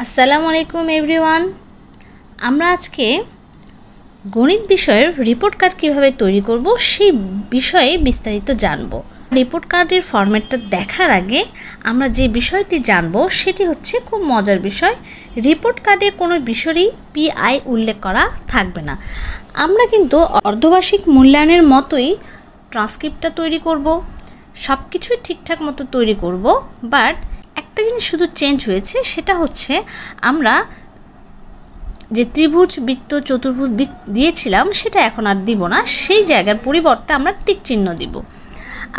আসসালামু আলাইকুম এভরিওয়ান। আমরা আজকে গণিত বিষয়ের রিপোর্ট কার্ড কীভাবে তৈরি করব সেই বিষয়ে বিস্তারিত জানব। রিপোর্ট কার্ডের ফরম্যাটটা দেখার আগে আমরা যে বিষয়টি জানব সেটি হচ্ছে খুব মজার বিষয়। রিপোর্ট কার্ডে কোনো বিষয়েরই পিআই উল্লেখ করা থাকবে না। আমরা কিন্তু অর্ধবার্ষিক মূল্যায়নের মতোই ট্রান্সক্রিপ্টটা তৈরি করব, সব কিছুই ঠিকঠাক মতো তৈরি করব, বাট একটা জিনিস শুধু চেঞ্জ হয়েছে, সেটা হচ্ছে আমরা যে ত্রিভুজ, বৃত্ত, চতুর্ভুজ দিয়েছিলাম সেটা এখন আর দিব না, সেই জায়গার পরিবর্তে আমরা টিক চিহ্ন দিব।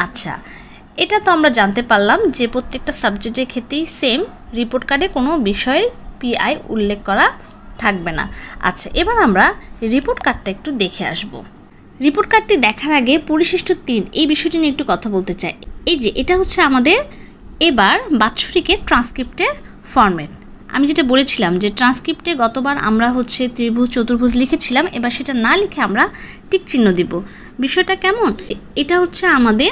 আচ্ছা, এটা তো আমরা জানতে পারলাম যে প্রত্যেকটা সাবজেক্টের ক্ষেত্রেই সেম, রিপোর্ট কার্ডে কোনো বিষয়ের পিআই উল্লেখ করা থাকবে না। আচ্ছা, এবার আমরা রিপোর্ট কার্ডটা একটু দেখে আসব। রিপোর্ট কার্ডটি দেখার আগে পরিশিষ্ট 3 এই বিষয়টি নিয়ে একটু কথা বলতে চাই। এই যে এটা হচ্ছে আমাদের এবার বাৎসরিকের ট্রান্সক্রিপ্টের ফরম্যাট। আমি যেটা বলেছিলাম যে ট্রান্সক্রিপ্টে গতবার আমরা হচ্ছে ত্রিভুজ, চতুর্ভুজ লিখেছিলাম, এবার সেটা না লিখে আমরা টিক চিহ্ন দিব। বিষয়টা কেমন? এটা হচ্ছে আমাদের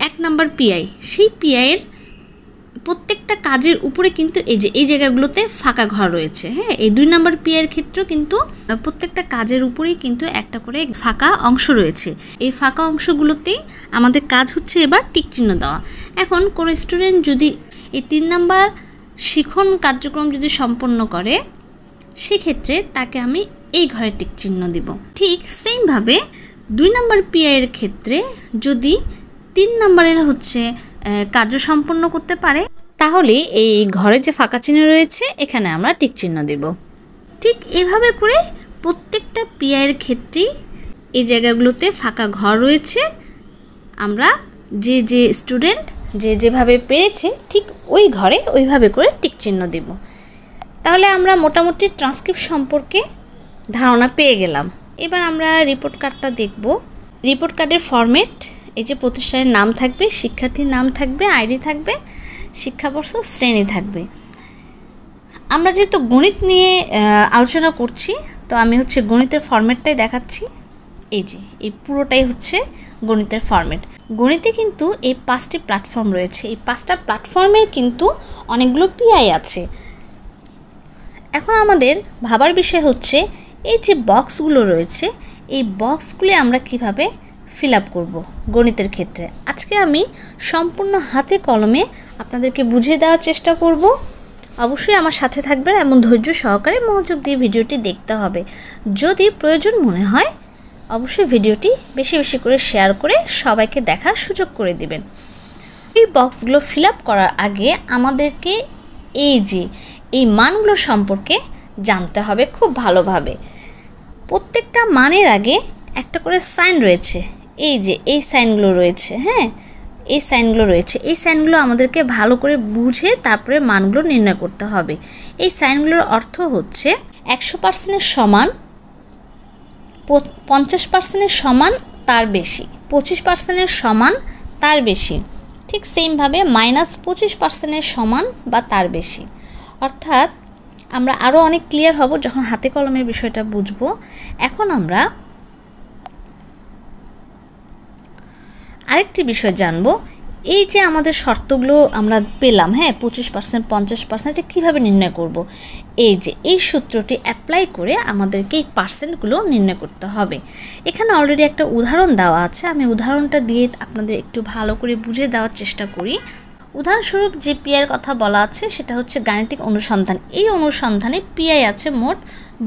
1 নাম্বার পিআই। সেই পিআইয়ের প্রত্যেকটা কাজের উপরে কিন্তু এই জায়গাগুলোতে ফাঁকা ঘর রয়েছে। হ্যাঁ, এই 2 নাম্বার পিআইয়ের ক্ষেত্রেও কিন্তু প্রত্যেকটা কাজের উপরেই কিন্তু একটা করে ফাঁকা অংশ রয়েছে। এই ফাঁকা অংশগুলোতেই আমাদের কাজ হচ্ছে এবার টিক চিহ্ন দেওয়া। এখন কোনো স্টুডেন্ট যদি এই 3 নাম্বার শিখন কার্যক্রম যদি সম্পন্ন করে, সেক্ষেত্রে তাকে আমি এই ঘরে টিক চিহ্ন দিব। ঠিক সেমভাবে 2 নাম্বার পিআইয়ের ক্ষেত্রে যদি 3 নাম্বারের হচ্ছে কার্য সম্পন্ন করতে পারে, তাহলে এই ঘরে যে ফাঁকা চিহ্ন রয়েছে এখানে আমরা টিক চিহ্ন দেব। ঠিক এভাবে করে প্রত্যেকটা পিআইয়ের ক্ষেত্রেই এই জায়গাগুলোতে ফাঁকা ঘর রয়েছে, আমরা যে স্টুডেন্ট যেভাবে পেরেছে ঠিক ওই ঘরে ওইভাবে করে টিক চিহ্ন দেব। তাহলে আমরা মোটামুটি ট্রান্সক্রিপ্ট সম্পর্কে ধারণা পেয়ে গেলাম। এবার আমরা রিপোর্ট কার্ডটা দেখব। রিপোর্ট কার্ডের ফরম্যাট, এই যে প্রতিষ্ঠানের নাম থাকবে, শিক্ষার্থীর নাম থাকবে, আইডি থাকবে, শিক্ষাবর্ষ, শ্রেণী থাকবে। আমরা যেহেতু গণিত নিয়ে আলোচনা করছি, তো আমি হচ্ছে গণিতের ফরম্যাটটাই দেখাচ্ছি। এই যে এই পুরোটাই হচ্ছে গণিতের ফরম্যাট। গণিতে কিন্তু এই 5টি প্ল্যাটফর্ম রয়েছে। এই 5টা প্ল্যাটফর্মের কিন্তু অনেকগুলো পিআই আছে। এখন আমাদের ভাবার বিষয় হচ্ছে এই যে বক্সগুলো রয়েছে, এই বক্সগুলি আমরা কিভাবে ফিল আপ করব গণিতের ক্ষেত্রে। আজকে আমি সম্পূর্ণ হাতে কলমে আপনাদেরকে বুঝিয়ে দেওয়ার চেষ্টা করব। অবশ্যই আমার সাথে থাকবেন এবং ধৈর্য সহকারে মনোযোগ দিয়ে ভিডিওটি দেখতে হবে। যদি প্রয়োজন মনে হয় অবশ্যই ভিডিওটি বেশি বেশি করে শেয়ার করে সবাইকে দেখার সুযোগ করে দিবেন। এই বক্সগুলো ফিল আপ করার আগে আমাদেরকে এই মানগুলো সম্পর্কে জানতে হবে খুব ভালোভাবে। প্রত্যেকটা মানের আগে একটা করে সাইন রয়েছে। এই যে এই সাইনগুলো রয়েছে, হ্যাঁ, এই সাইনগুলো রয়েছে। এই সাইনগুলো আমাদেরকে ভালো করে বুঝে তারপরে মানগুলো নির্ণয় করতে হবে। এই সাইনগুলোর অর্থ হচ্ছে 100%-এর সমান, 50%-এর সমান, তার বেশি, 25%-এর সমান, তার বেশি। ঠিক সেমভাবে -25%-এর সমান বা তার বেশি। অর্থাৎ আমরা আরও অনেক ক্লিয়ার হব যখন হাতে কলমের বিষয়টা বুঝবো। এখন আমরা আরেকটি বিষয় জানব। এই যে আমাদের শর্তগুলো আমরা পেলাম, হ্যাঁ, 25%, 50%, এটা কীভাবে নির্ণয় করব? এই যে এই সূত্রটি অ্যাপ্লাই করে আমাদেরকে এই পার্সেন্টগুলো নির্ণয় করতে হবে। এখানে অলরেডি একটা উদাহরণ দেওয়া আছে, আমি উদাহরণটা দিয়ে আপনাদের একটু ভালো করে বুঝিয়ে দেওয়ার চেষ্টা করি। উদাহরণস্বরূপ যে পিআইয়ের কথা বলা আছে সেটা হচ্ছে গাণিতিক অনুসন্ধান। এই অনুসন্ধানে পিআই আছে মোট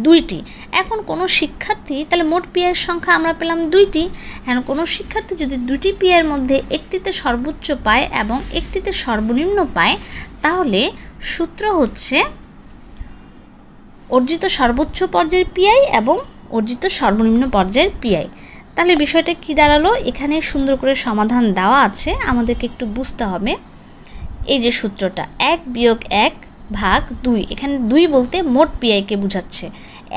2টি। এখন কোনো শিক্ষার্থী, তাহলে মোট পিআইয়ের সংখ্যা আমরা পেলাম 2টি। এখন কোনো শিক্ষার্থী যদি 2টি পিআইয়ের মধ্যে একটিতে সর্বোচ্চ পায় এবং একটিতে সর্বনিম্ন পায়, তাহলে সূত্র হচ্ছে অর্জিত সর্বোচ্চ পর্যায়ের পিআই এবং অর্জিত সর্বনিম্ন পর্যায়ের পিআই। তাহলে বিষয়টা কি দাঁড়ালো? এখানে সুন্দর করে সমাধান দেওয়া আছে, আমাদেরকে একটু বুঝতে হবে। এই যে সূত্রটা 1 - 1 ভাগ 2, এখানে 2 বলতে মোট পিআইকে বোঝাচ্ছে,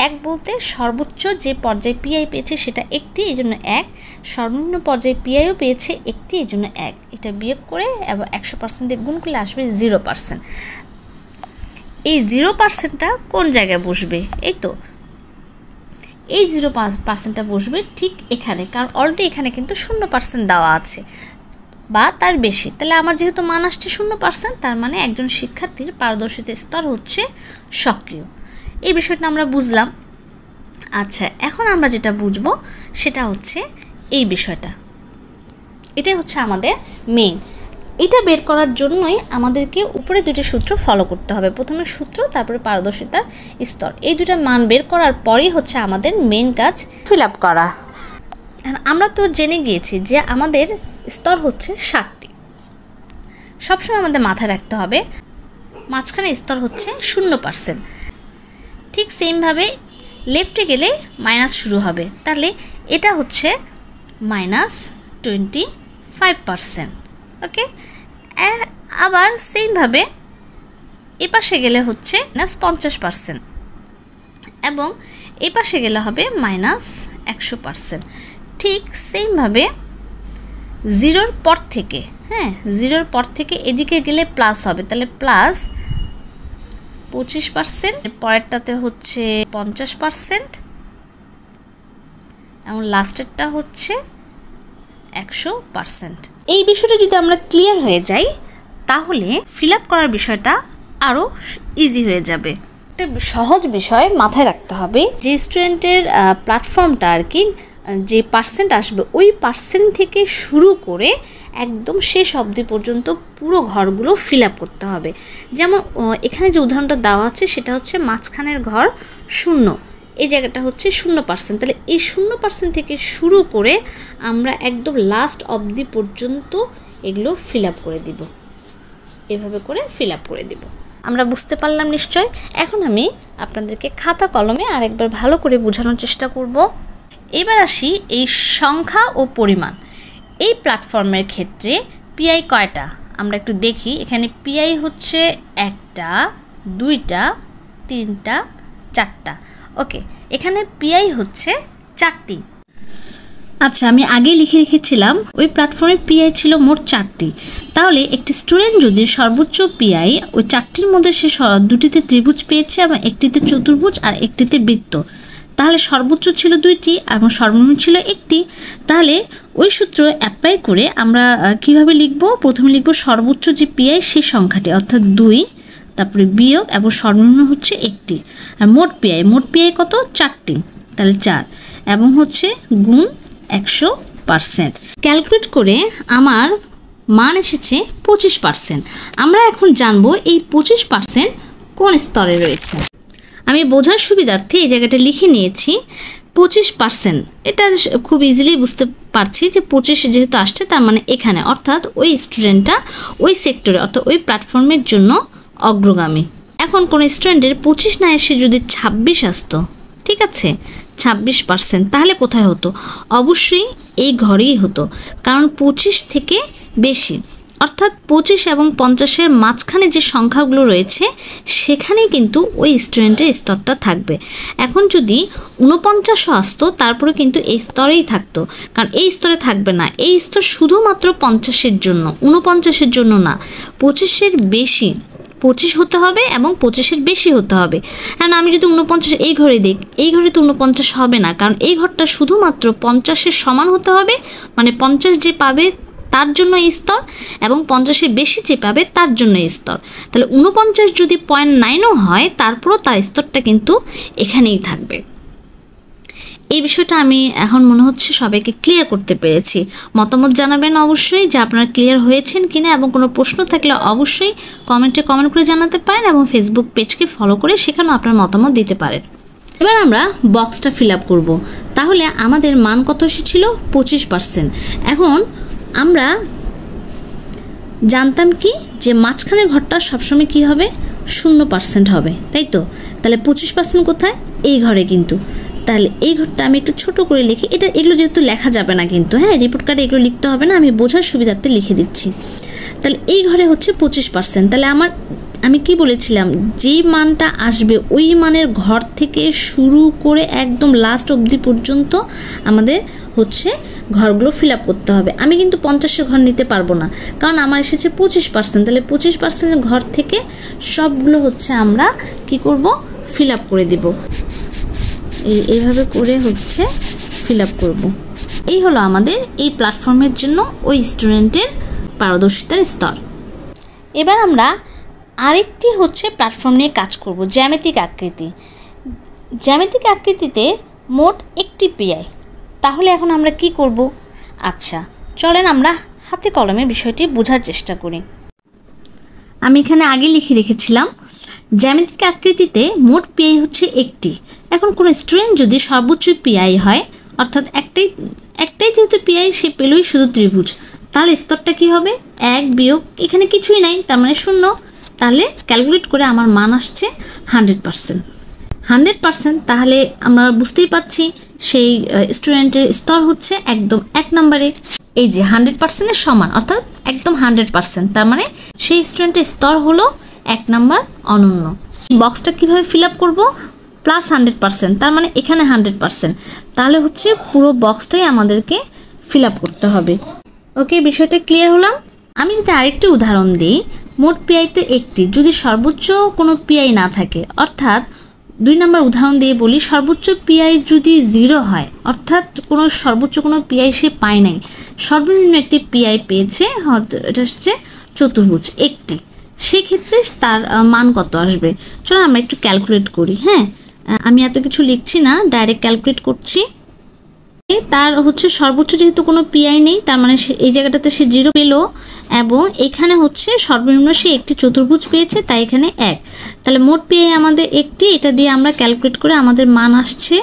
1 বলতে সর্বোচ্চ যে পর্যায়ে পিআই পেয়েছে সেটা একটি, এই জন্য 1, সর্বনিম্ন পর্যায়ে পিআইও পেয়েছে একটি, এই জন্য 1। এটা বিয়োগ করে এবং 100% গুণ করলে আসবে 0%। এই 0%টা কোন জায়গায় বসবে? এই তো এই 0% বসবে ঠিক এখানে, কারণ অলরেডি এখানে কিন্তু 0% দেওয়া আছে। বা তার বেশি। তাহলে আমার যেহেতু মান আসছে 0%, তার মানে একজন শিক্ষার্থীর পারদর্শিতা স্তর হচ্ছে সক্রিয়। এই বিষয়টা আমরা বুঝলাম। আচ্ছা, এখন আমরা যেটা বুঝবো সেটা হচ্ছে এই বিষয়টা, এটাই হচ্ছে আমাদের মেইন। এটা বের করার জন্যই আমাদেরকে উপরে দুটি সূত্র ফলো করতে হবে। প্রথমে সূত্র, তারপরে পারদর্শিতার স্তর। এই দুটো মান বের করার পরেই হচ্ছে আমাদের মেইন কাজ ফিল আপ করা। আমরা তো জেনে গিয়েছি যে আমাদের স্তর হচ্ছে 60টি। সবসময় আমাদের মাথায় রাখতে হবে মাঝখানে স্তর হচ্ছে 0%। ঠিক সেমভাবে লেফটে গেলে মাইনাস শুরু হবে, তাহলে এটা হচ্ছে -25%। ওকে, আবার সেমভাবে এপাশে গেলে হচ্ছে -50% এবং এপাশে গেলে হবে -100%। ঠিক সেমভাবে জিরোর পর থেকে, জিরোর পর থেকে এদিকে গেলে প্লাস হবে, তাহলে +25%, পরেরটাতে হচ্ছে 50% এবং লাস্টেরটা হচ্ছে 100%। এই বিষয়টা যদি আমরা ক্লিয়ার হয়ে যাই তাহলে ফিল আপ করার বিষয়টা আরও ইজি হয়ে যাবে। একটা সহজ বিষয় মাথায় রাখতে হবে, যে স্টুডেন্টের প্ল্যাটফর্মটা আর কি, যে পার্সেন্ট আসবে ওই পার্সেন্ট থেকে শুরু করে একদম শেষ অবধি পর্যন্ত পুরো ঘরগুলো ফিল আপ করতে হবে। যেমন এখানে যে উদাহরণটা দেওয়া আছে সেটা হচ্ছে মাঝখানের ঘর 0, এই জায়গাটা হচ্ছে 0%। তাহলে এই 0% থেকে শুরু করে আমরা একদম লাস্ট অবধি পর্যন্ত এগুলো ফিল আপ করে দিব, এভাবে করে ফিল আপ করে দিব। আমরা বুঝতে পারলাম নিশ্চয়। এখন আমি আপনাদেরকে খাতা কলমে আরেকবার ভালো করে বোঝানোর চেষ্টা করব। এবার আসি এই সংখ্যা ও পরিমাণ। এই প্ল্যাটফর্মের ক্ষেত্রে পিআই কয়টা আমরা একটু দেখি। এখানে পিআই হচ্ছে 1টা, 2টা, 3টা, 4টা। ওকে, এখানে পিআই হচ্ছে 4টি। আচ্ছা, আমি আগে লিখে রেখেছিলাম ওই প্ল্যাটফর্মে পিআই ছিল মোট 4টি। তাহলে একটি স্টুডেন্ট যদি সর্বোচ্চ পিআই ওই 4টির মধ্যে সে 2টিতে ত্রিভুজ পেয়েছে এবং একটিতে চতুর্ভুজ আর একটিতে বৃত্ত, তাহলে সর্বোচ্চ ছিল 2টি এবং সর্বনিম্ন ছিল 1টি। তাহলে ওই সূত্র অ্যাপ্লাই করে আমরা কিভাবে লিখব? প্রথমে লিখব সর্বোচ্চ যে পিআই সেই সংখ্যাটি, অর্থাৎ 2, তারপরে বিয়োগ এবং সর্বনিম্ন হচ্ছে 1টি, আর মোট পিআই কত? 4টি, তাহলে 4 এবং হচ্ছে গুণ 100%। ক্যালকুলেট করে আমার মান এসেছে 25%। আমরা এখন জানবো এই 25% কোন স্তরে রয়েছে। আমি বোঝার সুবিধার্থে এই জায়গাটা লিখে নিয়েছি 25%। এটা খুব ইজিলি বুঝতে পারছি যে 25 যেহেতু আসছে তার মানে এখানে, অর্থাৎ ওই স্টুডেন্টটা ওই সেক্টরে অর্থাৎ ওই প্ল্যাটফর্মের জন্য অগ্রগামী। এখন কোন স্টুডেন্টের 25 না এসে যদি 26 আসতো, ঠিক আছে, 26%, তাহলে কোথায় হতো? অবশ্যই এই ঘরেই হতো, কারণ 25 থেকে বেশি, অর্থাৎ 25 এবং 50-এর মাঝখানে যে সংখ্যাগুলো রয়েছে সেখানেই কিন্তু ওই স্টুডেন্টের স্তরটা থাকবে। এখন যদি 49 আসতো তারপরে কিন্তু এই স্তরেই থাকতো, কারণ এই স্তরে থাকবে না। এই স্তর শুধুমাত্র 50-এর জন্য, 49-এর জন্য না। 25-এর বেশি 25 হতে হবে এবং 25-এর বেশি হতে হবে। কারণ আমি যদি 49 এই ঘরে দিই, এই ঘরে তো 49 হবে না, কারণ এই ঘরটা শুধুমাত্র 50-এর সমান হতে হবে, মানে 50 যে পাবে তার জন্য এই স্তর এবং 50-এর বেশি যে পাবে তার জন্য এই স্তর। তাহলে 49 যদি 0.9ও হয় তারপরও তার স্তরটা কিন্তু এখানেই থাকবে। এই বিষয়টা আমি এখন মনে হচ্ছে সবাইকে ক্লিয়ার করতে পেরেছি। মতামত জানাবেন অবশ্যই যে আপনারা ক্লিয়ার হয়েছেন কিনা, এবং কোনো প্রশ্ন থাকলে অবশ্যই কমেন্ট করে জানাতে পারেন এবং ফেসবুক পেজকে ফলো করে সেখানেও আপনার মতামত দিতে পারেন। এবার আমরা বক্সটা ফিল আপ করবো। তাহলে আমাদের মান কত এসেছিল? 25%। এখন আমরা জানতাম কি যে মাঝখানের ঘরটা সবসময় কি হবে? 0% হবে, তাই তো? তাহলে 25% কোথায়? এই ঘরে কিন্তু। তাহলে এই ঘরটা আমি একটু ছোট করে লিখি। এগুলো যেহেতু লেখা যাবে না কিন্তু, রিপোর্ট কার্ডে এগুলো লিখতে হবে না, আমি বোঝার সুবিধার্থে লিখে দিচ্ছি। তাহলে এই ঘরে হচ্ছে 25%। তাহলে আমি কি বলেছিলাম? যেই মানটা আসবে ওই মানের ঘর থেকে শুরু করে একদম লাস্ট অবধি পর্যন্ত আমাদের হচ্ছে ঘরগুলো ফিল আপ করতে হবে। আমি কিন্তু 50-এর ঘর নিতে পারবো না, কারণ আমার এসেছে 25%। তাহলে 25%-এর ঘর থেকে সবগুলো হচ্ছে আমরা কি করব? ফিল আপ করে দিব। এইভাবে করে হচ্ছে ফিল আপ করব। এই হলো আমাদের এই প্ল্যাটফর্মের জন্য ওই স্টুডেন্টের পারদর্শিতার স্তর। এবার আমরা আরেকটি হচ্ছে প্ল্যাটফর্ম নিয়ে কাজ করব, জ্যামিতিক আকৃতি। জ্যামিতিক আকৃতিতে মোট একটি পিআই। তাহলে এখন আমরা কি করব? আচ্ছা, চলেন আমরা হাতে কলমে বিষয়টি বোঝার চেষ্টা করি। আমি এখানে আগে লিখে রেখেছিলাম জ্যামিতিক আকৃতিতে মোট পিআই হচ্ছে একটি। এখন কোনো স্টুডেন্ট যদি সর্বোচ্চ পিআই হয়, অর্থাৎ একটাই যেহেতু পিআই সে পেলই শুধু ত্রিভুজ, তাহলে স্তরটা কি হবে? 1 বিয়োগ এখানে কিছুই নাই, তার মানে 0। তাহলে ক্যালকুলেট করে আমার মান আসছে 100%। 100%, তাহলে আমরা বুঝতেই পারছি সেই স্টুডেন্টের স্তর হচ্ছে একদম 1 নম্বরে। এই যে 100%-এর সমান, অর্থাৎ একদম 100%, তার মানে সেই স্টুডেন্টের স্তর হলো 1 নম্বর অনন্য। বক্সটা কিভাবে ফিল আপ করবো? +100%, তার মানে এখানে 100%, তাহলে হচ্ছে পুরো বক্সটাই আমাদেরকে ফিল আপ করতে হবে। ওকে, বিষয়টা ক্লিয়ার হলাম। আমি যদি আরেকটি উদাহরণ দিই, মোট পিআই তো একটি, যদি সর্বোচ্চ কোনো পিআই না থাকে, অর্থাৎ 2 নম্বর উদাহরণ দিয়ে বলি, সর্বোচ্চ পিআই যদি 0 হয়, অর্থাৎ সর্বোচ্চ কোনো পিআই সে পায় নাই, সর্বনিম্ন একটি পিআই পেয়েছে, এটা হচ্ছে চতুর্ভুজ একটি, সেক্ষেত্রে তার মান কত আসবে? চলো আমরা একটু ক্যালকুলেট করি। হ্যাঁ, আমি এত কিছু লিখছি না, ডাইরেক্ট ক্যালকুলেট করছি। তার হচ্ছে সর্বোচ্চ যেহেতু কোনো পিআই নেই, তার মানে এই জায়গাটাতে সে 0 পেল, এবং এখানে হচ্ছে সর্বনিম্ন সে একটি চতুর্ভুজ পেয়েছে, তাই এখানে 1। তাহলে মোট পিআই আমাদের একটি, এটা দিয়ে আমরা ক্যালকুলেট করে আমাদের মান আসছে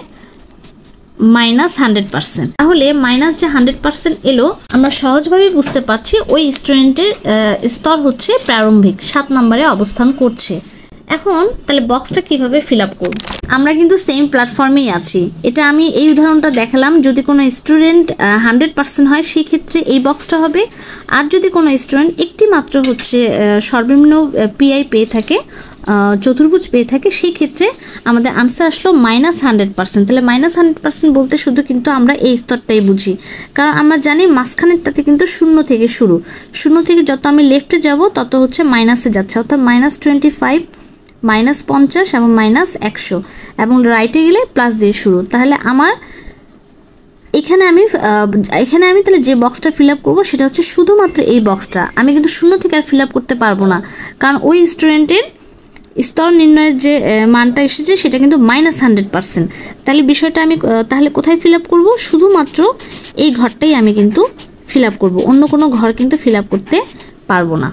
-100%। তাহলে মাইনাস যে 100% এলো, আমরা সহজভাবে বুঝতে পারছি ওই স্টুডেন্টের স্তর হচ্ছে প্রারম্ভিক 7 নম্বরে অবস্থান করছে। এখন তাহলে বক্সটা কিভাবে ফিল আপ করব? আমরা কিন্তু সেম প্ল্যাটফর্মেই আছি। এটা আমি এই উদাহরণটা দেখালাম, যদি কোনো স্টুডেন্ট 100% হয় সেই ক্ষেত্রে এই বক্সটা হবে, আর যদি কোনো স্টুডেন্ট একটি মাত্র হচ্ছে সর্বনিম্ন পিআই পেয়ে থাকে, চতুর্ভুজ পেয়ে থাকে, সেই ক্ষেত্রে আমাদের আনসার আসলো -100%। তাহলে -100% বলতে শুধু কিন্তু আমরা এই স্তরটাই বুঝি, কারণ আমরা জানি মাঝখানেরটাতে কিন্তু 0 থেকে শুরু, 0 থেকে যত আমি লেফটে যাব তত হচ্ছে মাইনাসে যাচ্ছে, অর্থাৎ -25, -50 এবং -100, এবং রাইটে গেলে প্লাস দিয়ে শুরু। তাহলে আমার এখানে আমি তাহলে যে বক্সটা ফিল আপ করবো সেটা হচ্ছে শুধুমাত্র এই বক্সটা। আমি কিন্তু 0 থেকে আর ফিল আপ করতে পারবো না, কারণ ওই স্টুডেন্টের স্তর নির্ণয়ের যে মানটা এসেছে সেটা কিন্তু -100%। তাহলে বিষয়টা আমি তাহলে কোথায় ফিল আপ করবো? শুধুমাত্র এই ঘরটাই আমি কিন্তু ফিল আপ করবো, অন্য কোনো ঘর কিন্তু ফিল আপ করতে পারবো না।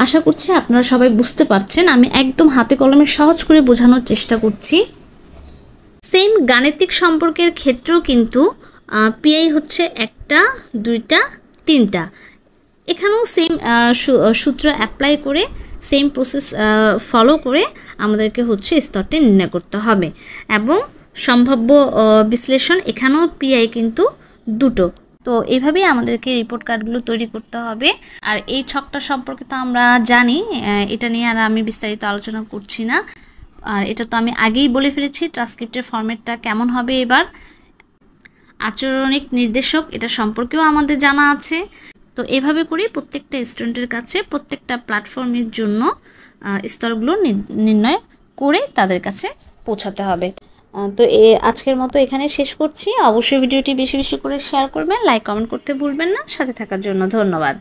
আশা করছি আপনারা সবাই বুঝতে পারছেন। আমি একদম হাতে কলমে সহজ করে বোঝানোর চেষ্টা করছি। সেম গাণিতিক সম্পর্কের ক্ষেত্রেও কিন্তু পিআই হচ্ছে 1টা, 2টা, 3টা। এখানেও সেম সূত্র অ্যাপ্লাই করে, সেম প্রসেস ফলো করে আমাদেরকে হচ্ছে স্তরটি নির্ণয় করতে হবে, এবং সম্ভাব্য বিশ্লেষণ, এখানেও পিআই কিন্তু 2টো। তো এইভাবেই আমাদেরকে রিপোর্ট কার্ডগুলো তৈরি করতে হবে। আর এই ছকটা সম্পর্কে তো আমরা জানি, এটা নিয়ে আর আমি বিস্তারিত আলোচনা করছি না। আর এটা তো আমি আগেই বলে ফেলেছি ট্রান্সক্রিপ্টের ফরম্যাটটা কেমন হবে। এবার আচরণিক নির্দেশক, এটা সম্পর্কেও আমাদের জানা আছে। তো এভাবে করে প্রত্যেকটা স্টুডেন্টের কাছে প্রত্যেকটা প্ল্যাটফর্মের জন্য স্তরগুলো নির্ণয় করে তাদের কাছে পৌঁছাতে হবে। তো আজকের মতো এখানে শেষ করছি। অবশ্যই ভিডিওটি বেশি বেশি করে শেয়ার করবেন, লাইক কমেন্ট করতে ভুলবেন না। সাথে থাকার জন্য ধন্যবাদ।